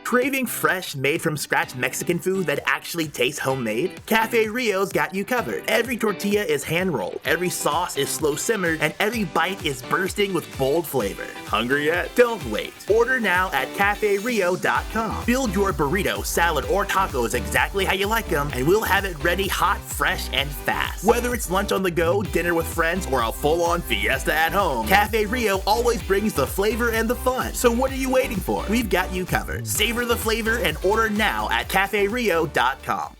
Craving fresh, made-from-scratch Mexican food that actually tastes homemade? Cafe Rio's got you covered. Every tortilla is hand-rolled, every sauce is slow-simmered, and every bite is bursting with bold flavor. Hungry yet? Don't wait. Order now at CafeRio.com. Build your burrito, salad, or tacos exactly how you like them, and we'll have it ready hot, fresh, and fast. Whether it's lunch on the go, dinner with friends, or a full-on fiesta at home, Cafe Rio always brings the flavor and the fun. So what are you waiting for? We've got you covered. Savor the flavor and order now at CafeRio.com.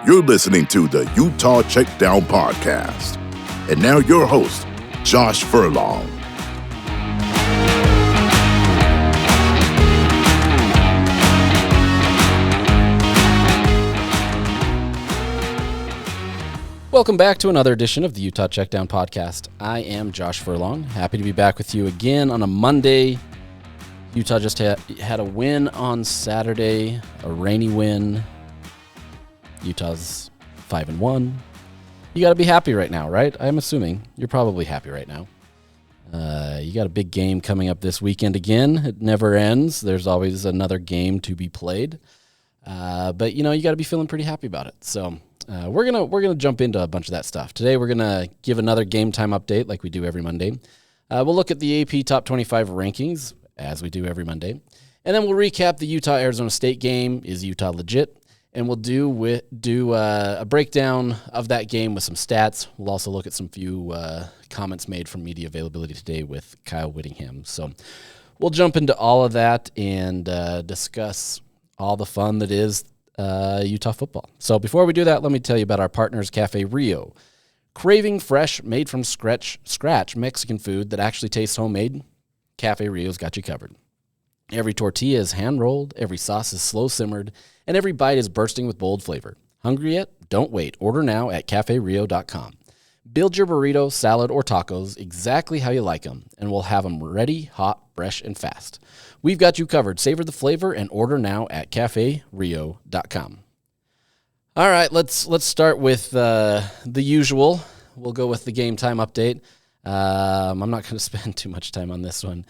You're listening to the Utah Checkdown podcast. And now your host, Josh Furlong. Welcome back to another edition of the Utah Checkdown podcast. I am Josh Furlong. Happy to be back with you again on a Monday. Utah just had a win on Saturday, a rainy win. Utah's 5-1. You got to be happy right now, right? I'm assuming you're probably happy right now. You got a big game coming up this weekend again. It never ends. There's always another game to be played. But you got to be feeling pretty happy about it. So we're gonna jump into a bunch of that stuff today. We're gonna give another game time update like we do every Monday. We'll look at the AP Top 25 rankings as we do every Monday, and then we'll recap the Utah-Arizona State game. Is Utah legit? And we'll do a breakdown of that game with some stats. We'll also look at some few comments made from media availability today with Kyle Whittingham. So we'll jump into all of that and discuss all the fun that is Utah football. So before we do that, let me tell you about our partners, Cafe Rio. Craving fresh, made from scratch Mexican food that actually tastes homemade? Cafe Rio's got you covered. Every tortilla is hand-rolled, every sauce is slow-simmered, and every bite is bursting with bold flavor. Hungry yet? Don't wait. Order now at CafeRio.com. Build your burrito, salad, or tacos exactly how you like them, and we'll have them ready, hot, fresh, and fast. We've got you covered. Savor the flavor and order now at CafeRio.com. All right, let's start with the usual. We'll go with the game time update. I'm not going to spend too much time on this one.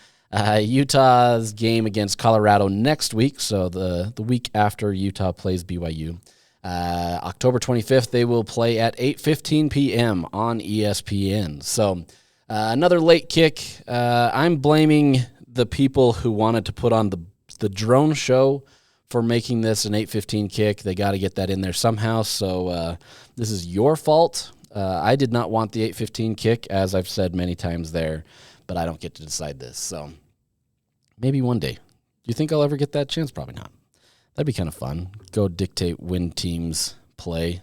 Utah's game against Colorado next week, so the week after Utah plays BYU. October 25th, they will play at 8:15 p.m. on ESPN. So another late kick. I'm blaming the people who wanted to put on the drone show for making this an 8:15 kick. They got to get that in there somehow, so this is your fault. I did not want the 8:15 kick, as I've said many times there, but I don't get to decide this, so maybe one day. Do you think I'll ever get that chance? Probably not. That'd be kind of fun. Go dictate when teams play.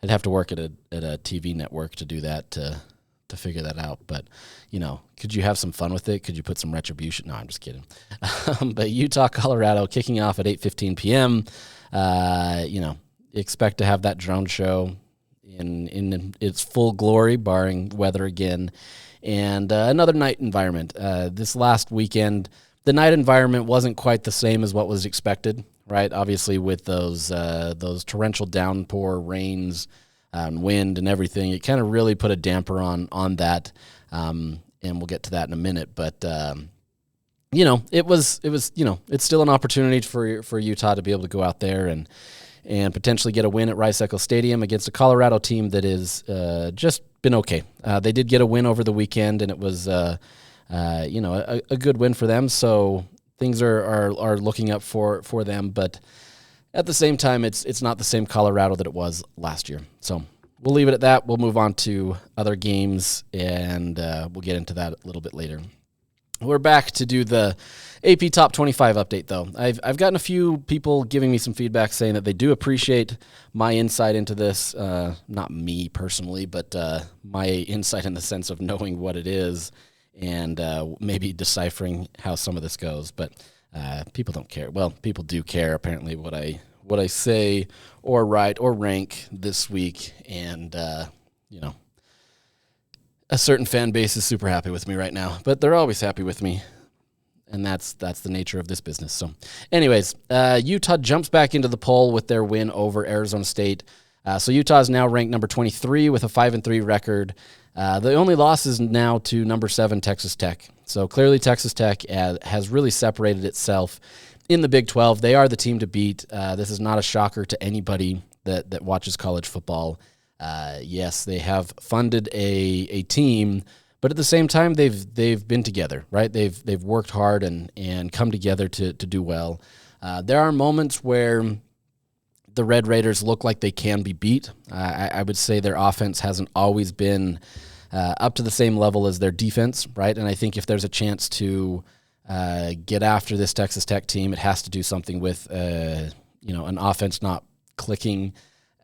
I'd have to work at a TV network to do that, to figure that out. But, could you have some fun with it? Could you put some retribution? No, I'm just kidding. But Utah, Colorado, kicking off at 8:15 p.m. Expect to have that drone show in its full glory, barring weather again. And another night environment. This last weekend, the night environment wasn't quite the same as what was expected, right? Obviously, with those torrential downpour, rains, wind, and everything, it kind of really put a damper on that. And we'll get to that in a minute. But it's still an opportunity for Utah to be able to go out there and potentially get a win at Rice-Eccles Stadium against a Colorado team that is just been okay. They did get a win over the weekend, and it was a good win for them. So things are looking up for them, but at the same time, it's not the same Colorado that it was last year. So we'll leave it at that. We'll move on to other games, and we'll get into that a little bit later. We're back to do the AP Top 25 update, though. I've gotten a few people giving me some feedback saying that they do appreciate my insight into this. Not me personally, but my insight in the sense of knowing what it is and maybe deciphering how some of this goes. But people don't care. Well, people do care, apparently, what I say or write or rank this week. And, a certain fan base is super happy with me right now, but they're always happy with me. and that's the nature of this business. So anyways, Utah jumps back into the poll with their win over Arizona State. So Utah is now ranked number 23 with a 5-3 record. The only loss is now to number 7 Texas Tech. So clearly Texas Tech has really separated itself in the Big 12. They are the team to beat. This is not a shocker to anybody that watches college football. Yes, they have funded a team, but at the same time they've been together, right? They've worked hard and come together to do well. There are moments where the Red Raiders look like they can be beat. I would say their offense hasn't always been up to the same level as their defense, right? And I think if there's a chance to get after this Texas Tech team, it has to do something with an offense not clicking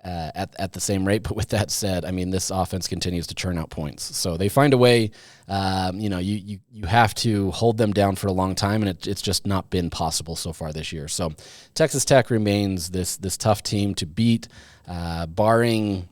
at the same rate. But with that said, I mean, this offense continues to churn out points. So they find a way. You have to hold them down for a long time, and it's just not been possible so far this year. So Texas Tech remains this tough team to beat, barring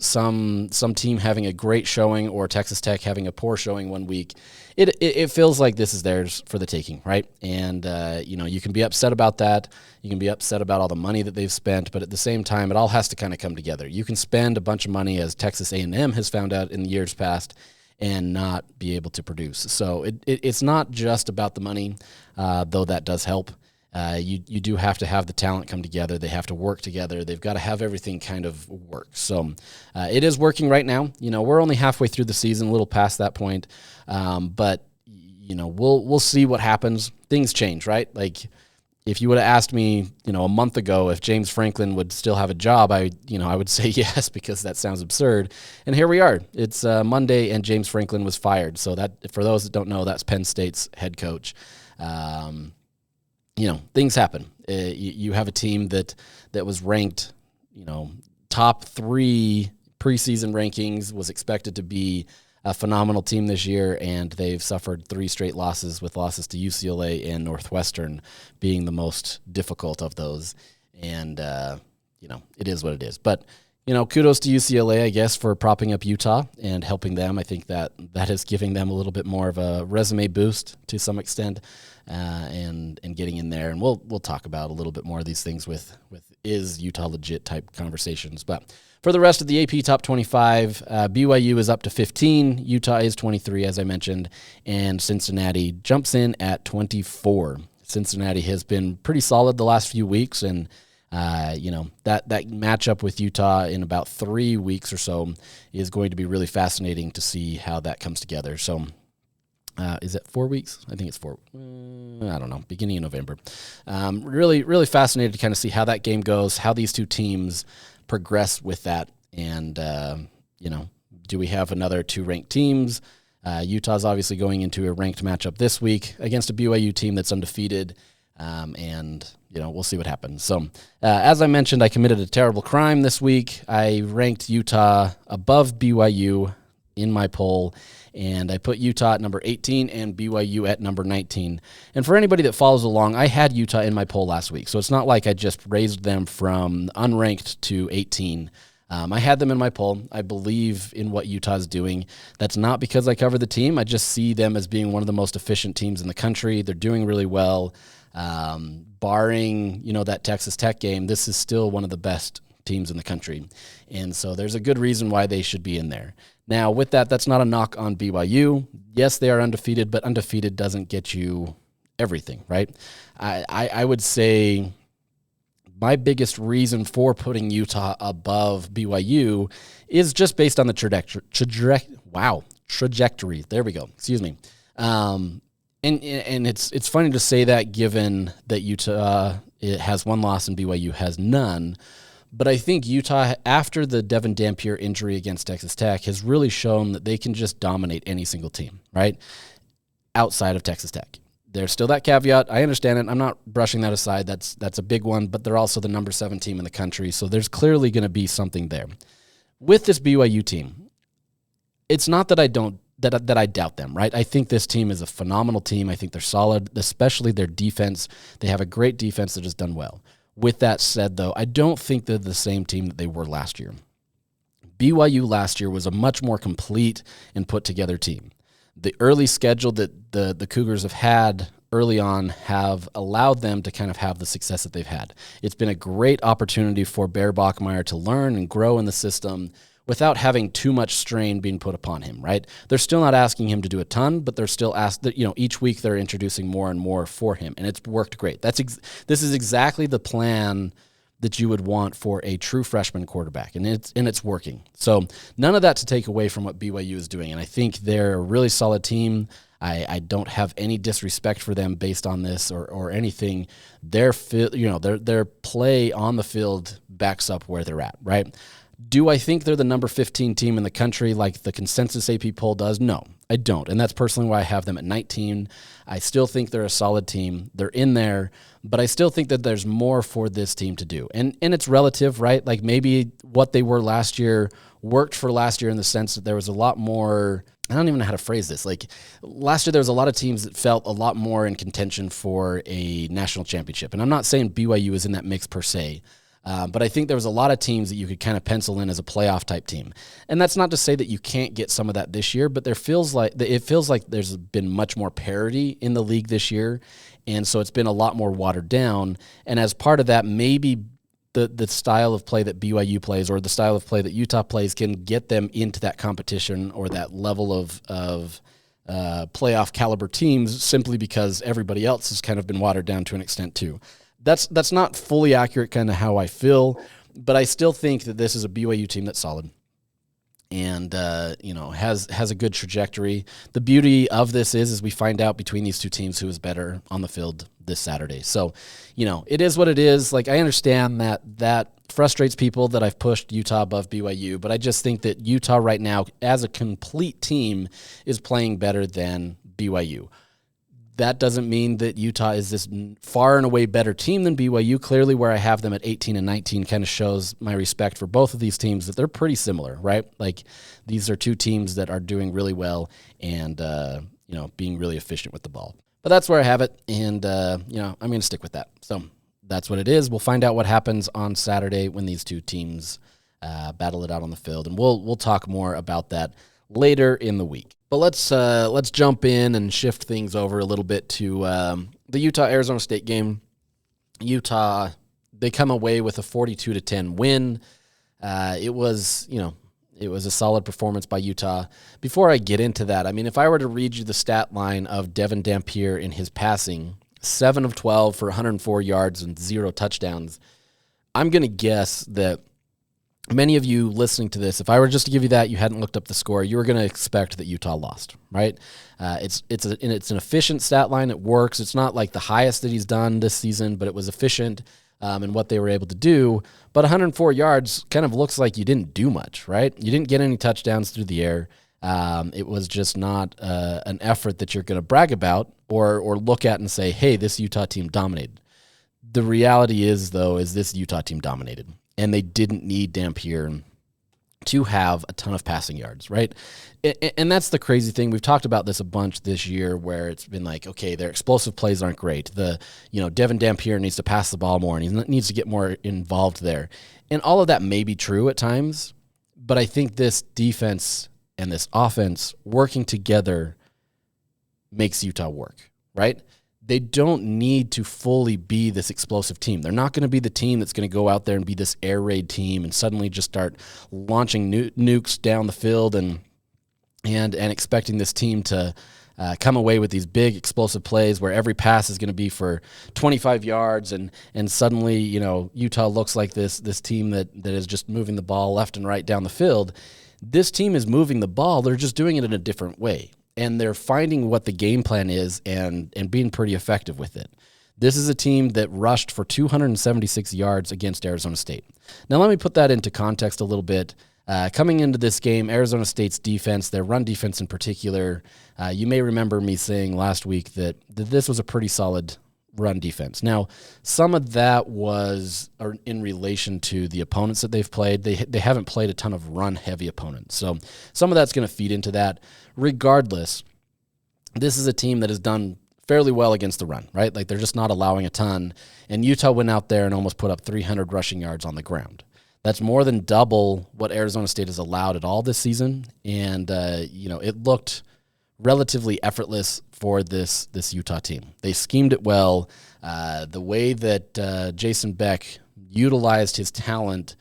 some team having a great showing or Texas Tech having a poor showing one week. It feels like this is theirs for the taking, right? And you can be upset about that. You can be upset about all the money that they've spent, but at the same time, it all has to kind of come together. You can spend a bunch of money, as Texas A&M has found out in the years past, and not be able to produce. So it's not just about the money, though that does help. You do have to have the talent come together. They have to work together. They've got to have everything kind of work. So it is working right now. We're only halfway through the season, a little past that point. But we'll see what happens. Things change, right? Like if you would have asked me, a month ago if James Franklin would still have a job, I would say yes, because that sounds absurd. And here we are. It's Monday, and James Franklin was fired. So that, for those that don't know, that's Penn State's head coach. Things happen. You have a team that was ranked, top 3 preseason rankings, was expected to be a phenomenal team this year, and they've suffered 3 straight losses, with losses to UCLA and Northwestern being the most difficult of those. And, it is what it is. But, kudos to UCLA, I guess, for propping up Utah and helping them. I think that is giving them a little bit more of a resume boost to some extent, and getting in there. And we'll talk about a little bit more of these things with is Utah legit type conversations. But for the rest of the AP Top 25, BYU is up to 15. Utah is 23, as I mentioned, and Cincinnati jumps in at 24. Cincinnati has been pretty solid the last few weeks, and that matchup with Utah in about 3 weeks or so is going to be really fascinating to see how that comes together. So is it 4 weeks? I think it's 4. I don't know. Beginning of November. Really, really fascinated to kind of see how that game goes, how these two teams progress with that. And, do we have another 2 ranked teams? Utah's obviously going into a ranked matchup this week against a BYU team that's undefeated. And we'll see what happens. So, as I mentioned, I committed a terrible crime this week. I ranked Utah above BYU in my poll, and I put Utah at number 18 and BYU at number 19. And for anybody that follows along, I had Utah in my poll last week, so it's not like I just raised them from unranked to 18. I had them in my poll. I believe in what Utah's doing. That's not because I cover the team. I just see them as being one of the most efficient teams in the country. They're doing really well. Barring, that Texas Tech game, this is still one of the best teams in the country. And so there's a good reason why they should be in there. Now, with that's not a knock on BYU. Yes, they are undefeated, but undefeated doesn't get you everything, right? I would say my biggest reason for putting Utah above BYU is just based on the trajectory. There we go. Excuse me. And it's funny to say that, given that Utah has 1 loss and BYU has none. But I think Utah, after the Devin Dampier injury against Texas Tech, has really shown that they can just dominate any single team, right? Outside of Texas Tech. There's still that caveat. I understand it. I'm not brushing that aside. That's a big one, but they're also the number 7 team in the country, so there's clearly going to be something there. With this BYU team, it's not that I doubt them, right? I think this team is a phenomenal team. I think they're solid, especially their defense. They have a great defense that has done well. With that said, though, I don't think they're the same team that they were last year. BYU last year was a much more complete and put-together team. The early schedule that the Cougars have had early on have allowed them to kind of have the success that they've had. It's been a great opportunity for Bear Bachmeier to learn and grow in the system without having too much strain being put upon him, right? They're still not asking him to do a ton, but they're still asked that, each week they're introducing more and more for him, and it's worked great. This is exactly the plan that you would want for a true freshman quarterback, and it's working. So none of that to take away from what BYU is doing, and I think they're a really solid team. I don't have any disrespect for them based on this or anything. Their play on the field backs up where they're at, right? Do I think they're the number 15 team in the country like the consensus AP poll does? No, I don't. And that's personally why I have them at 19. I still think they're a solid team. They're in there, but I still think that there's more for this team to do. And it's relative, right? Like maybe what they were last year worked for last year in the sense that there was a lot more, I don't even know how to phrase this. Like last year, there was a lot of teams that felt a lot more in contention for a national championship. And I'm not saying BYU is in that mix per se, but I think there was a lot of teams that you could kind of pencil in as a playoff type team. And that's not to say that you can't get some of that this year, but it feels like there's been much more parity in the league this year. And so it's been a lot more watered down. And as part of that, maybe the style of play that BYU plays or the style of play that Utah plays can get them into that competition or that level of playoff caliber teams simply because everybody else has kind of been watered down to an extent too. That's not fully accurate kind of how I feel, but I still think that this is a BYU team that's solid and has a good trajectory. The beauty of this is we find out between these two teams who is better on the field this Saturday. So, it is what it is. Like I understand that frustrates people that I've pushed Utah above BYU, but I just think that Utah right now as a complete team is playing better than BYU. That doesn't mean that Utah is this far and away better team than BYU. Clearly, where I have them at 18 and 19 kind of shows my respect for both of these teams, that they're pretty similar, right? Like these are two teams that are doing really well and, being really efficient with the ball. But that's where I have it, and, I'm going to stick with that. So that's what it is. We'll find out what happens on Saturday when these two teams battle it out on the field, and we'll talk more about that later in the week. But let's jump in and shift things over a little bit to the Utah-Arizona State game. Utah, they come away with a 42-10 win. It was a solid performance by Utah. Before I get into that, I mean, if I were to read you the stat line of Devin Dampier in his passing, 7 of 12 for 104 yards and 0 touchdowns, I'm going to guess that many of you listening to this, if I were just to give you that, you hadn't looked up the score, you were going to expect that Utah lost, right? It's an efficient stat line. It works. It's not like the highest that he's done this season, but it was efficient in what they were able to do. But 104 yards kind of looks like you didn't do much, right? You didn't get any touchdowns through the air. It was just not an effort that you're going to brag about or look at and say, hey, this Utah team dominated. The reality is, though, is this Utah team dominated. And they didn't need Dampier to have a ton of passing yards, right? And that's the crazy thing. We've talked about this a bunch this year where it's been like, okay, their explosive plays aren't great. Devin Dampier needs to pass the ball more, and he needs to get more involved there. And all of that may be true at times, but I think this defense and this offense working together makes Utah work, right? They don't need to fully be this explosive team. They're not going to be the team that's going to go out there and be this air raid team and suddenly just start launching nukes down the field and expecting this team to come away with these big explosive plays where every pass is going to be for 25 yards and suddenly Utah looks like this team that is just moving the ball left and right down the field. This team is moving the ball. They're just doing it in a different way. And they're finding what the game plan is and being pretty effective with it. This is a team that rushed for 276 yards against Arizona State. Now, let me put that into context a little bit. Coming into this game, Arizona State's defense, their run defense in particular, you may remember me saying last week that this was a pretty solid run defense. Now, some of that was in relation to the opponents that they've played. They haven't played a ton of run-heavy opponents. So some of that's going to feed into that. Regardless, this is a team that has done fairly well against the run, right? Like they're just not allowing a ton. And Utah went out there and almost put up 300 rushing yards on the ground. That's more than double what Arizona State has allowed at all this season. And, it looked relatively effortless for this Utah team. They schemed it well. The way that Jason Beck utilized his talent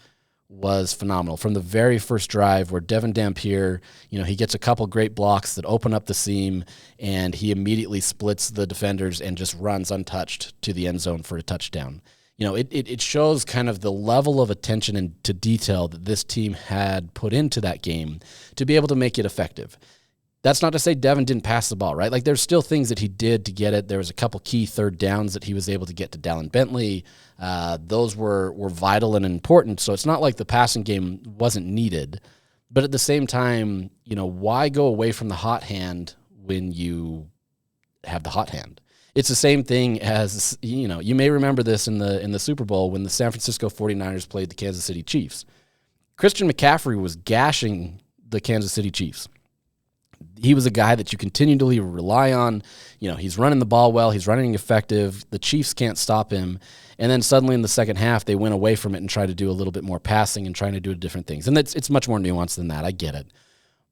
was phenomenal. From the very first drive where Devin Dampier, he gets a couple great blocks that open up the seam, and he immediately splits the defenders and just runs untouched to the end zone for a touchdown. It shows kind of the level of attention and to detail that this team had put into that game to be able to make it effective. That's not to say Devin didn't pass the ball, right? Like, there's still things that he did to get it. There was a couple key third downs that he was able to get to Dallin Bentley. Those were vital and important. So it's not like the passing game wasn't needed. But at the same time, why go away from the hot hand when you have the hot hand? It's the same thing as, you may remember this in the Super Bowl when the San Francisco 49ers played the Kansas City Chiefs. Christian McCaffrey was gashing the Kansas City Chiefs. He was a guy that you continually rely on. He's running the ball well. He's running effective. The Chiefs can't stop him. And then suddenly in the second half, they went away from it and tried to do a little bit more passing and trying to do different things. And it's much more nuanced than that. I get it.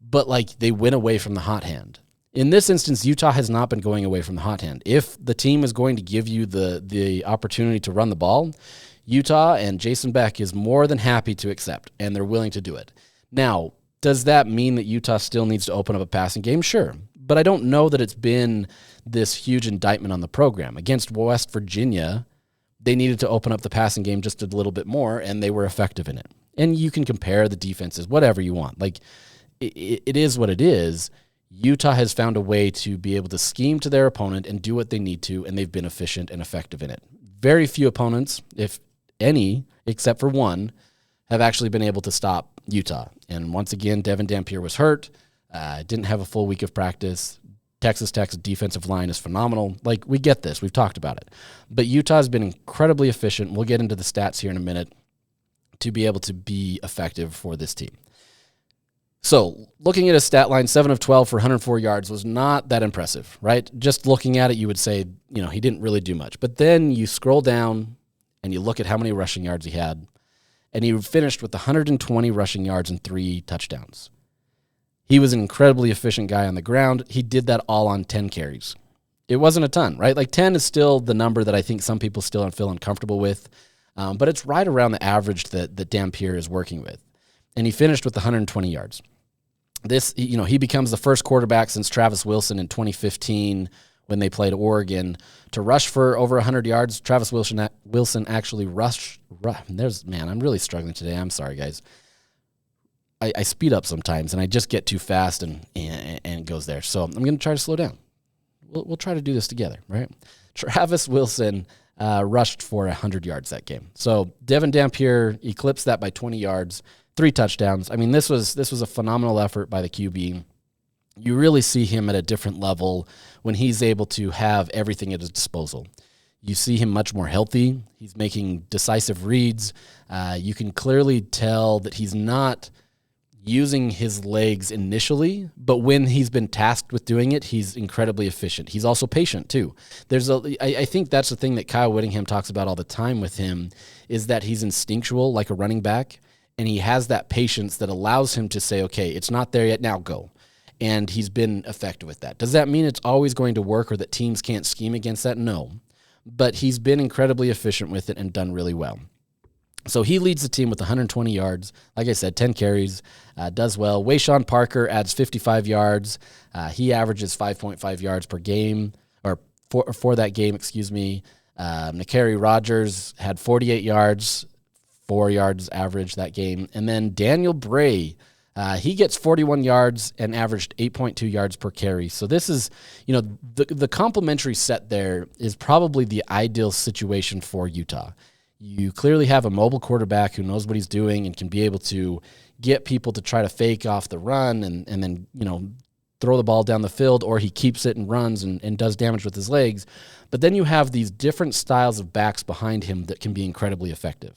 But, they went away from the hot hand. In this instance, Utah has not been going away from the hot hand. If the team is going to give you the opportunity to run the ball, Utah and Jason Beck is more than happy to accept, and they're willing to do it. Now, does that mean that Utah still needs to open up a passing game? Sure. But I don't know that it's been this huge indictment on the program. Against West Virginia, they needed to open up the passing game just a little bit more, and they were effective in it. And you can compare the defenses, whatever you want. It is what it is. Utah has found a way to be able to scheme to their opponent and do what they need to, and they've been efficient and effective in it. Very few opponents, if any, except for one, have actually been able to stop Utah. And once again, Devin Dampier was hurt, didn't have a full week of practice. Texas Tech's defensive line is phenomenal. We get this. We've talked about it. But Utah has been incredibly efficient. We'll get into the stats here in a minute to be able to be effective for this team. So looking at his stat line, 7 of 12 for 104 yards was not that impressive, right? Just looking at it, you would say, he didn't really do much. But then you scroll down and you look at how many rushing yards he had, and he finished with 120 rushing yards and 3 touchdowns. He was an incredibly efficient guy on the ground. He did that all on 10 carries. It wasn't a ton, right? 10 is still the number that I think some people still feel uncomfortable with, but it's right around the average that Dampier is working with. And he finished with 120 yards. This, he becomes the first quarterback since Travis Wilson in 2015 when they played Oregon to rush for over 100 yards. Travis Wilson actually rushed. I'm really struggling today. I'm sorry, guys. I speed up sometimes, and I just get too fast, and it goes there. So I'm going to try to slow down. We'll try to do this together, right? Travis Wilson rushed for 100 yards that game. So Devin Dampier eclipsed that by 20 yards, 3 touchdowns. I mean, this was a phenomenal effort by the QB. You really see him at a different level when he's able to have everything at his disposal. You see him much more healthy. He's making decisive reads. You can clearly tell that he's not using his legs initially, but when he's been tasked with doing it, he's incredibly efficient. He's also patient too. I think that's the thing that Kyle Whittingham talks about all the time with him, is that he's instinctual like a running back, and he has that patience that allows him to say, okay, it's not there yet, now go. And he's been effective with that. Does that mean it's always going to work or that teams can't scheme against that? No. But he's been incredibly efficient with it and done really well. So he leads the team with 120 yards. Like I said, 10 carries, does well. Wayshawn Parker adds 55 yards. He averages 5.5 yards per game, or for that game, excuse me. Nakari Rogers had 48 yards, 4 yards average that game. And then Daniel Bray, he gets 41 yards and averaged 8.2 yards per carry. So this is, the complementary set there is probably the ideal situation for Utah. You clearly have a mobile quarterback who knows what he's doing and can be able to get people to try to fake off the run and then, throw the ball down the field, or he keeps it and runs and does damage with his legs. But then you have these different styles of backs behind him that can be incredibly effective.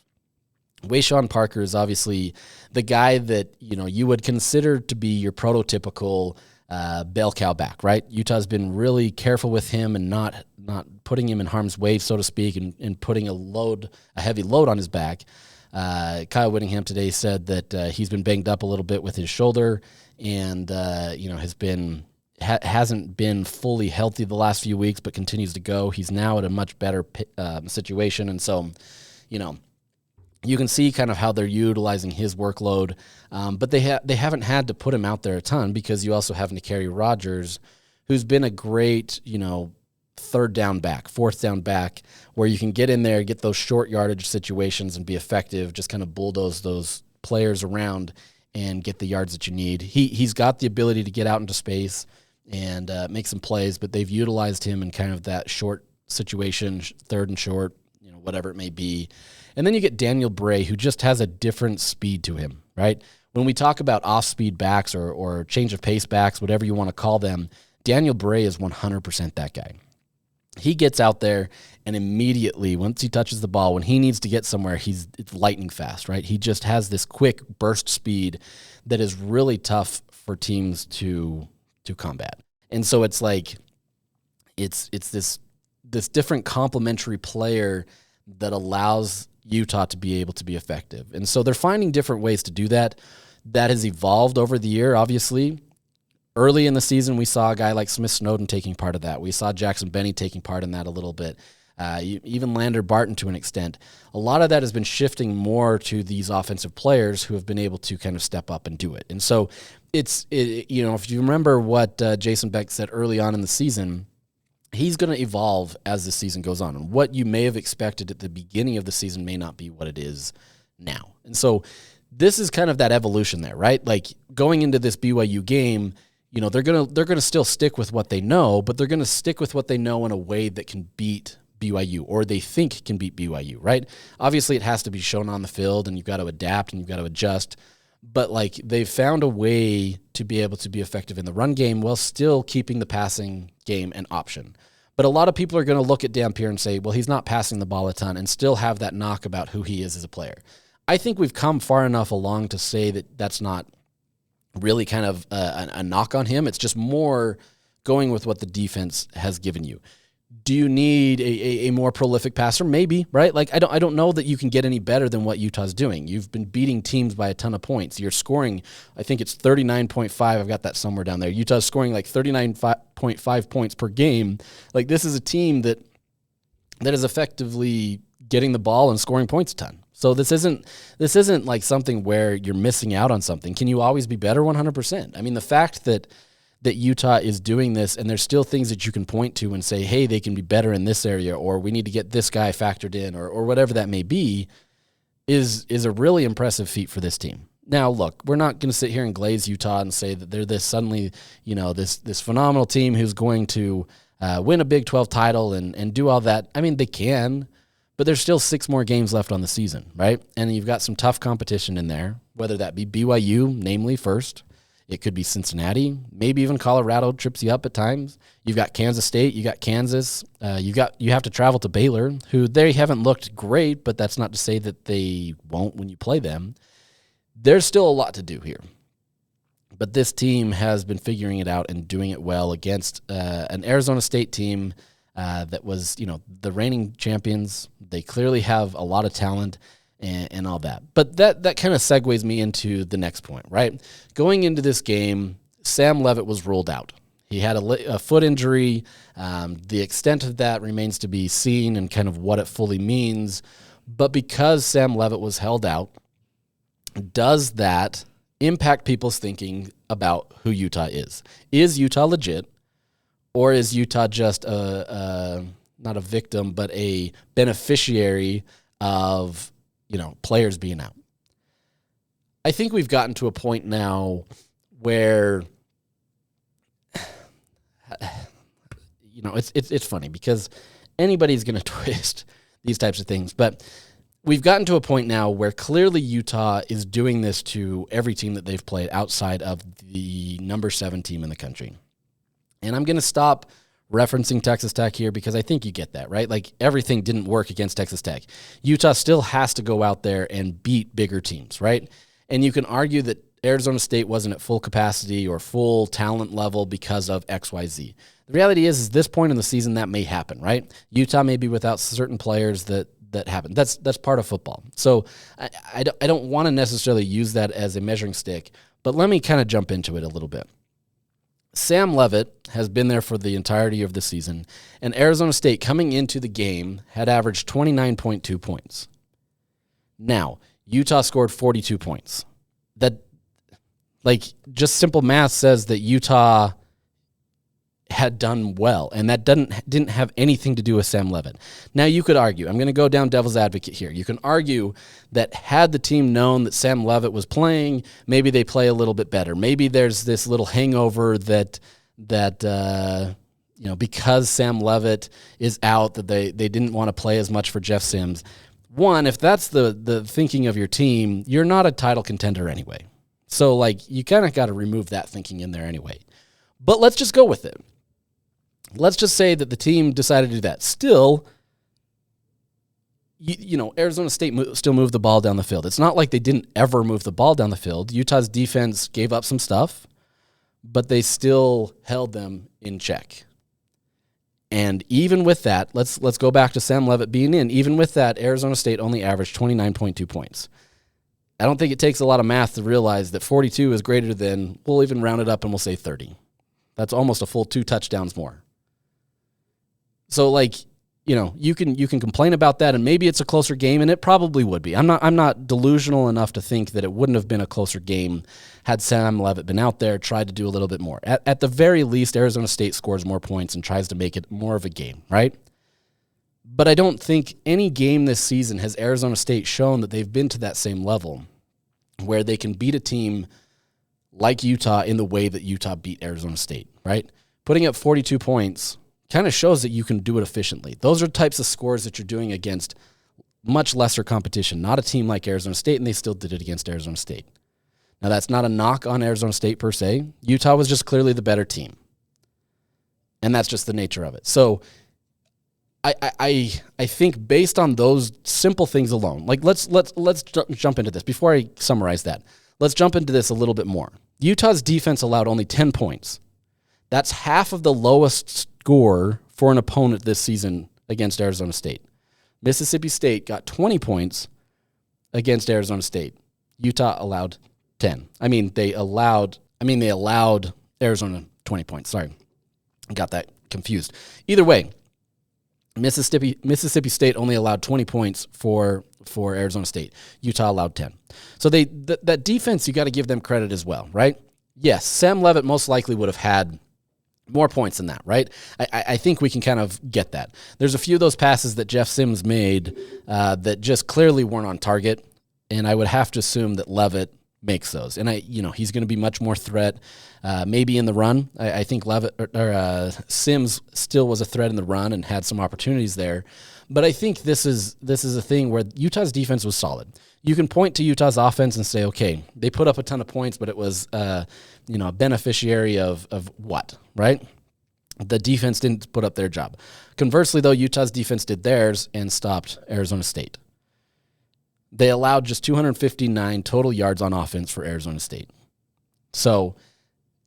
Wayshawn Parker is obviously the guy that, you would consider to be your prototypical bell cow back, right? Utah's been really careful with him and not putting him in harm's way, so to speak, and putting a heavy load on his back. Kyle Whittingham today said that he's been banged up a little bit with his shoulder and, has been hasn't been fully healthy the last few weeks, but continues to go. He's now at a much better situation. And so, you can see kind of how they're utilizing his workload. But they haven't had to put him out there a ton because you also have N'Kerry Rogers, who's been a great, third down back, fourth down back, where you can get in there, get those short yardage situations and be effective, just kind of bulldoze those players around and get the yards that you need. He's got the ability to get out into space and make some plays, but they've utilized him in kind of that short situation, third and short, whatever it may be. And then you get Daniel Bray, who just has a different speed to him, right? When we talk about off-speed backs or change of pace backs, whatever you want to call them, Daniel Bray is 100% that guy. He gets out there and immediately, once he touches the ball, when he needs to get somewhere, it's lightning fast, right? He just has this quick burst speed that is really tough for teams to combat. And so it's like it's this different complementary player that allows Utah to be able to be effective. And so they're finding different ways to do that. That has evolved over the year, obviously. Early in the season, we saw a guy like Smith Snowden taking part of that. We saw Jackson Benny taking part in that a little bit. Even Lander Barton to an extent. A lot of that has been shifting more to these offensive players who have been able to kind of step up and do it. And so if you remember what Jason Beck said early on in the season, he's going to evolve as the season goes on. And what you may have expected at the beginning of the season may not be what it is now. And so this is kind of that evolution there, right? Like going into this BYU game, they're gonna still stick with what they know, but they're gonna stick with what they know in a way that can beat BYU, or they think can beat BYU, right? Obviously, it has to be shown on the field, and you've got to adapt and you've got to adjust. But like they've found a way to be able to be effective in the run game while still keeping the passing game an option. But a lot of people are going to look at Dampier and say, well, he's not passing the ball a ton, and still have that knock about who he is as a player. I think we've come far enough along to say that that's not really kind of a knock on him. It's just more going with what the defense has given you. Do you need a more prolific passer? Maybe, right? Like I don't know that you can get any better than what Utah's doing. You've been beating teams by a ton of points. You're scoring, I think it's 39.5. I've got that somewhere down there. Utah's scoring like 39.5 points per game. Like this is a team that is effectively getting the ball and scoring points a ton. So this isn't like something where you're missing out on something. Can you always be better? 100%. I mean, the fact that Utah is doing this and there's still things that you can point to and say, hey, they can be better in this area, or we need to get this guy factored in, or whatever that may be, is a really impressive feat for this team. Now, look, we're not going to sit here and glaze Utah and say that they're this suddenly, this phenomenal team who's going to win a Big 12 title and do all that. I mean, they can, but there's still 6 more games left on the season, right? And you've got some tough competition in there, whether that be BYU, namely first. It could be Cincinnati, maybe even Colorado trips you up at times. You've got Kansas State, you got Kansas. You have to travel to Baylor, who they haven't looked great, but that's not to say that they won't when you play them. There's still a lot to do here. But this team has been figuring it out and doing it well against an Arizona State team that was, the reigning champions. They clearly have a lot of talent and all that. But that kind of segues me into the next point, right? Going into this game, Sam Leavitt was ruled out. He had a foot injury. The extent of that remains to be seen and kind of what it fully means. But because Sam Leavitt was held out, does that impact people's thinking about who Utah is? Is Utah legit? Or is Utah just not a victim, but a beneficiary of players being out? I think we've gotten to a point now where, it's funny because anybody's going to twist these types of things, but we've gotten to a point now where clearly Utah is doing this to every team that they've played outside of the number 7 team in the country. And I'm going to stop referencing Texas Tech here because I think you get that, right? Like everything didn't work against Texas Tech. Utah still has to go out there and beat bigger teams, right? And you can argue that Arizona State wasn't at full capacity or full talent level because of XYZ. The reality is this point in the season that may happen, right? Utah may be without certain players that happen. That's part of football. So I don't want to necessarily use that as a measuring stick, but let me kind of jump into it a little bit. Sam Leavitt has been there for the entirety of the season, and Arizona State coming into the game had averaged 29.2 points. Now, Utah scored 42 points. That, just simple math says that Utah had done well, and that didn't have anything to do with Sam Leavitt. Now, you could argue, I'm going to go down devil's advocate here. You can argue that had the team known that Sam Leavitt was playing, maybe they play a little bit better. Maybe there's this little hangover that because Sam Leavitt is out, that they didn't want to play as much for Jeff Sims. One, if that's the thinking of your team, you're not a title contender anyway. So, you kind of got to remove that thinking in there anyway. But let's just go with it. Let's just say that the team decided to do that. Still, Arizona State still moved the ball down the field. It's not like they didn't ever move the ball down the field. Utah's defense gave up some stuff, but they still held them in check. And even with that, let's go back to Sam Leavitt being in. Even with that, Arizona State only averaged 29.2 points. I don't think it takes a lot of math to realize that 42 is greater than, we'll even round it up and we'll say 30. That's almost a full 2 touchdowns more. So, you can complain about that, and maybe it's a closer game, and it probably would be. I'm not delusional enough to think that it wouldn't have been a closer game had Sam Leavitt been out there, tried to do a little bit more. At the very least, Arizona State scores more points and tries to make it more of a game, right? But I don't think any game this season has Arizona State shown that they've been to that same level where they can beat a team like Utah in the way that Utah beat Arizona State, right? Putting up 42 points kind of shows that you can do it efficiently. Those are types of scores that you're doing against much lesser competition, not a team like Arizona State, and they still did it against Arizona State. Now, that's not a knock on Arizona State per se. Utah was just clearly the better team, and that's just the nature of it. So I think based on those simple things alone, let's jump into this. Before I summarize that, let's jump into this a little bit more. Utah's defense allowed only 10 points. That's half of the lowest score for an opponent this season against Arizona State. Mississippi State got 20 points against Arizona State. Utah allowed 10. They allowed Arizona 20 points. Sorry. I got that confused. Either way, Mississippi State only allowed 20 points for Arizona State. Utah allowed 10. So that defense, you got to give them credit as well, right? Yes, Sam Leavitt most likely would have had more points than that, right? I think we can kind of get that. There's a few of those passes that Jeff Sims made that just clearly weren't on target, and I would have to assume that Leavitt makes those. And he's going to be much more threat, maybe in the run. I think Sims still was a threat in the run and had some opportunities there. But I think this is a thing where Utah's defense was solid. You can point to Utah's offense and say, okay, they put up a ton of points, but it was a beneficiary of what, right? The defense didn't put up their job. Conversely, though, Utah's defense did theirs and stopped Arizona State. They allowed just 259 total yards on offense for Arizona State. So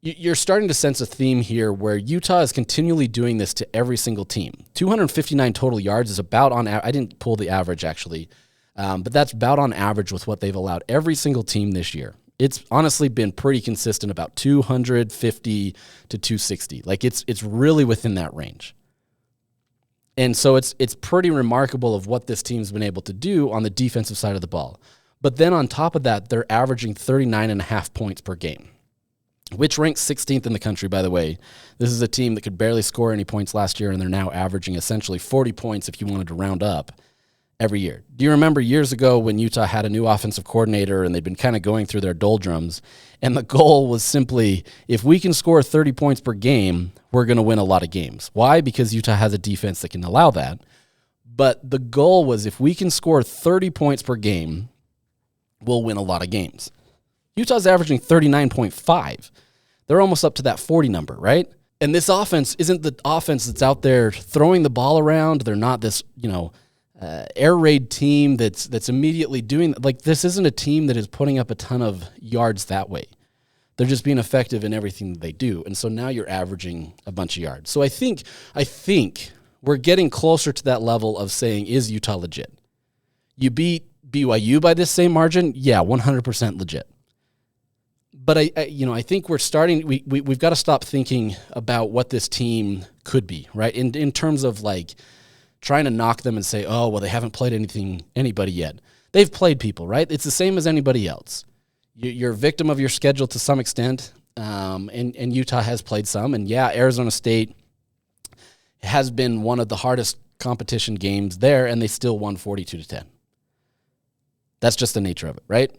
you're starting to sense a theme here where Utah is continually doing this to every single team. 259 total yards is about on average. I didn't pull the average, actually, but that's about on average with what they've allowed every single team this year. It's honestly been pretty consistent, about 250 to 260. It's really within that range. And so it's pretty remarkable of what this team's been able to do on the defensive side of the ball. But then on top of that, they're averaging 39.5 points per game, which ranks 16th in the country, by the way. This is a team that could barely score any points last year, and they're now averaging essentially 40 points if you wanted to round up every year. Do you remember years ago when Utah had a new offensive coordinator and they'd been kind of going through their doldrums, and the goal was simply, if we can score 30 points per game, we're going to win a lot of games. Why? Because Utah has a defense that can allow that. But the goal was, if we can score 30 points per game, we'll win a lot of games. Utah's averaging 39.5. They're almost up to that 40 number, right? And this offense isn't the offense that's out there throwing the ball around. They're not this, air raid team that's immediately doing, this isn't a team that is putting up a ton of yards that way. They're just being effective in everything that they do. And so now you're averaging a bunch of yards. So I think we're getting closer to that level of saying, is Utah legit? You beat BYU by this same margin? Yeah, 100% legit. But I think we've got to stop thinking about what this team could be, right? In terms of like trying to knock them and say, oh, well, they haven't played anybody yet. They've played people, right? It's the same as anybody else. You're a victim of your schedule to some extent, and Utah has played some. And yeah, Arizona State has been one of the hardest competition games there, and they still won 42-10. That's just the nature of it, right?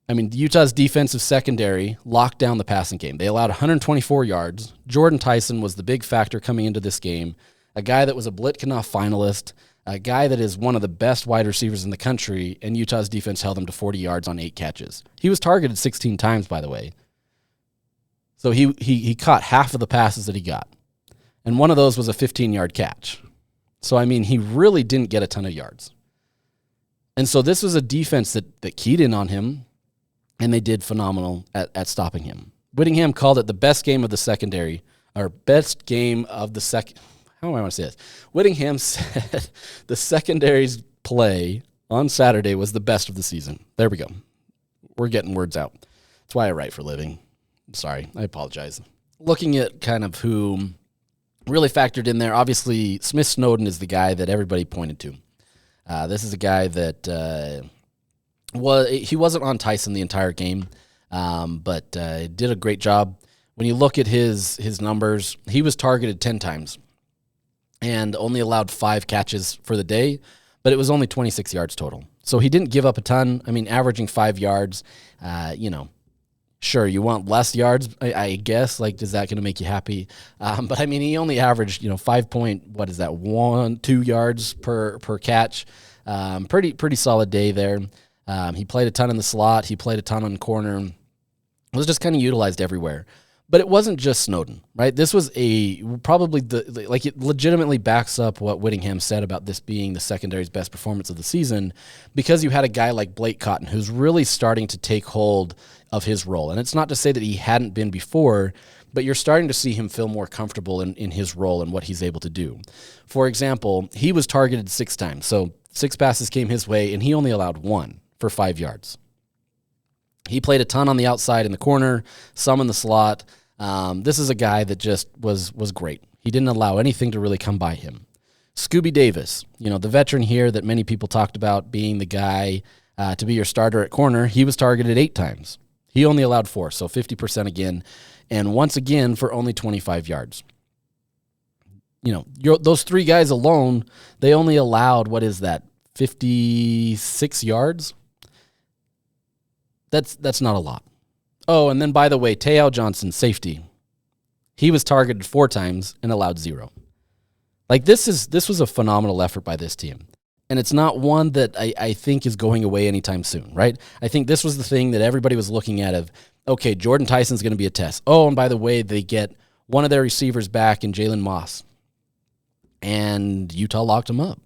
I mean, Utah's defensive secondary locked down the passing game. They allowed 124 yards. Jordan Tyson was the big factor coming into this game, a guy that was a Blittknoff finalist, a guy that is one of the best wide receivers in the country, and Utah's defense held him to 40 yards on 8 catches. He was targeted 16 times, by the way. So he caught half of the passes that he got. And one of those was a 15-yard catch. So, I mean, he really didn't get a ton of yards. And so this was a defense that keyed in on him, and they did phenomenal at stopping him. Whittingham called it the best game of the secondary, or best game of the second. How do I want to say this? Whittingham said the secondary's play on Saturday was the best of the season. There we go. We're getting words out. That's why I write for a living. I'm sorry. I apologize. Looking at kind of who really factored in there, obviously Smith Snowden is the guy that everybody pointed to. This is a guy that he wasn't on Tyson the entire game, but did a great job. When you look at his numbers, he was targeted 10 times and only allowed 5 catches for the day, but it was only 26 yards total. So he didn't give up a ton. I mean, averaging 5 yards, sure, you want less yards, I guess. Like, is that going to make you happy? But I mean, he only averaged, 2 yards per catch. Pretty solid day there. He played a ton in the slot. He played a ton on corner. Was just kind of utilized everywhere. But it wasn't just Snowden, right? This was it legitimately backs up what Whittingham said about this being the secondary's best performance of the season, because you had a guy like Blake Cotton who's really starting to take hold of his role. And it's not to say that he hadn't been before, but you're starting to see him feel more comfortable in his role and what he's able to do. For example, he was targeted 6 times. So 6 passes came his way, and he only allowed 1 for 5 yards. He played a ton on the outside in the corner, some in the slot. This is a guy that just was great. He didn't allow anything to really come by him. Scooby Davis, the veteran here that many people talked about being the guy to be your starter at corner, he was targeted 8 times. He only allowed 4, so 50% again, and once again for only 25 yards. Those 3 guys alone, they only allowed, 56 yards? That's not a lot. Oh, and then by the way, Te'o Johnson, safety. He was targeted 4 times and allowed 0. Like, this was a phenomenal effort by this team. And it's not one that I think is going away anytime soon, right? I think this was the thing that everybody was looking at of, okay, Jordan Tyson's going to be a test. Oh, and by the way, they get one of their receivers back in Jalen Moss. And Utah locked him up.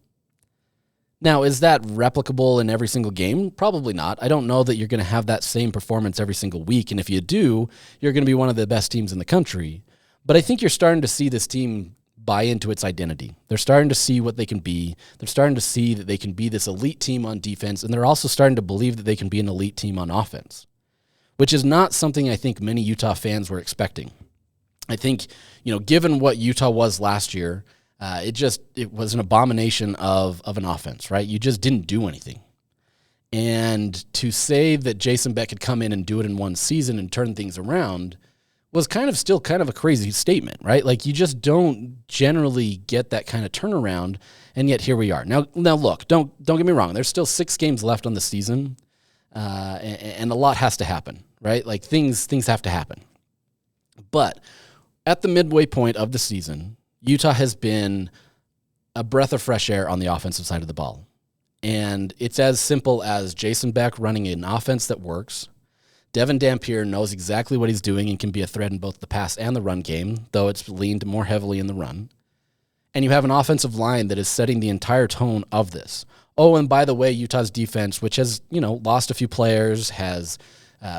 Now, is that replicable in every single game? Probably not. I don't know that you're going to have that same performance every single week. And if you do, you're going to be one of the best teams in the country. But I think you're starting to see this team buy into its identity. They're starting to see what they can be. They're starting to see that they can be this elite team on defense. And they're also starting to believe that they can be an elite team on offense, which is not something I think many Utah fans were expecting. I think, given what Utah was last year, it was an abomination of an offense, right? You just didn't do anything. And to say that Jason Beck could come in and do it in one season and turn things around was still a crazy statement, right? Like, you just don't generally get that kind of turnaround, and yet here we are. Now look, don't get me wrong. There's still 6 games left on the season, and a lot has to happen, right? Like, things have to happen. But at the midway point of the season, Utah has been a breath of fresh air on the offensive side of the ball. And it's as simple as Jason Beck running an offense that works. Devin Dampier knows exactly what he's doing and can be a threat in both the pass and the run game, though it's leaned more heavily in the run. And you have an offensive line that is setting the entire tone of this. Oh, and by the way, Utah's defense, which has, lost a few players, has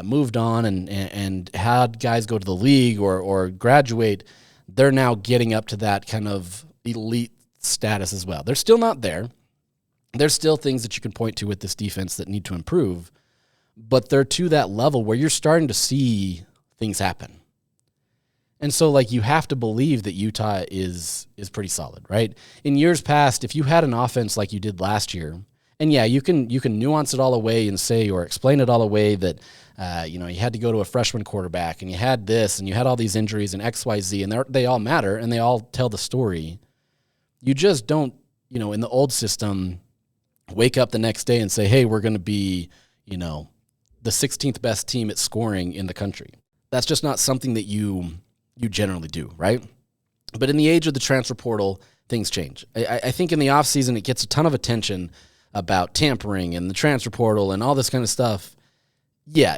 moved on and had guys go to the league or graduate, they're now getting up to that kind of elite status as well. They're still not there. There's still things that you can point to with this defense that need to improve. but they're to that level where you're starting to see things happen. And so, like, you have to believe that Utah is pretty solid, right? In years past, if you had an offense like you did last year, and yeah, you can nuance it all away and say, or explain it all away that, you had to go to a freshman quarterback and you had this and you had all these injuries and X, Y, Z, and they all matter and they all tell the story. You just don't, in the old system, wake up the next day and say, hey, we're going to be, the 16th best team at scoring in the country. That's just not something that you generally do, right? But in the age of the transfer portal, things change. I think in the offseason, it gets a ton of attention about tampering and the transfer portal and all this kind of stuff. Yeah,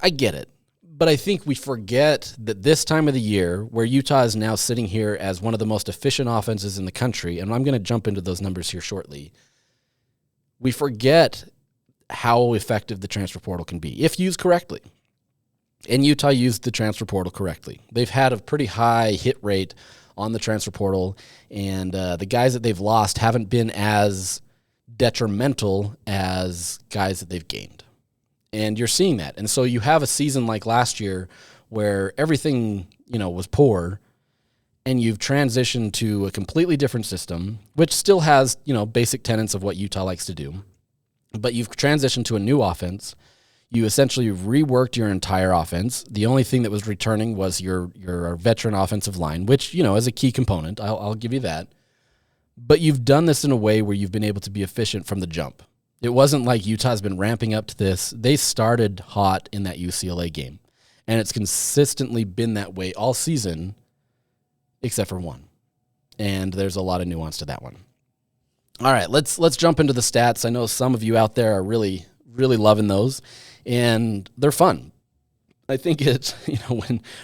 I get it. But I think we forget that this time of the year, where Utah is now sitting here as one of the most efficient offenses in the country, and I'm going to jump into those numbers here shortly, we forget how effective the transfer portal can be if used correctly. And Utah used the transfer portal correctly. They've had a pretty high hit rate on the transfer portal, and the guys that they've lost haven't been as detrimental as guys that they've gained. And you're seeing that. And so you have a season like last year where everything, was poor, and you've transitioned to a completely different system, which still has, basic tenets of what Utah likes to do. But you've transitioned to a new offense. You essentially reworked your entire offense. The only thing that was returning was your veteran offensive line, which, is a key component. I'll give you that. But you've done this in a way where you've been able to be efficient from the jump. It wasn't like Utah's been ramping up to this. They started hot in that UCLA game, and it's consistently been that way all season, except for one. And there's a lot of nuance to that one. All right, let's jump into the stats. I know some of you out there are really, really loving those, and they're fun. I think it's,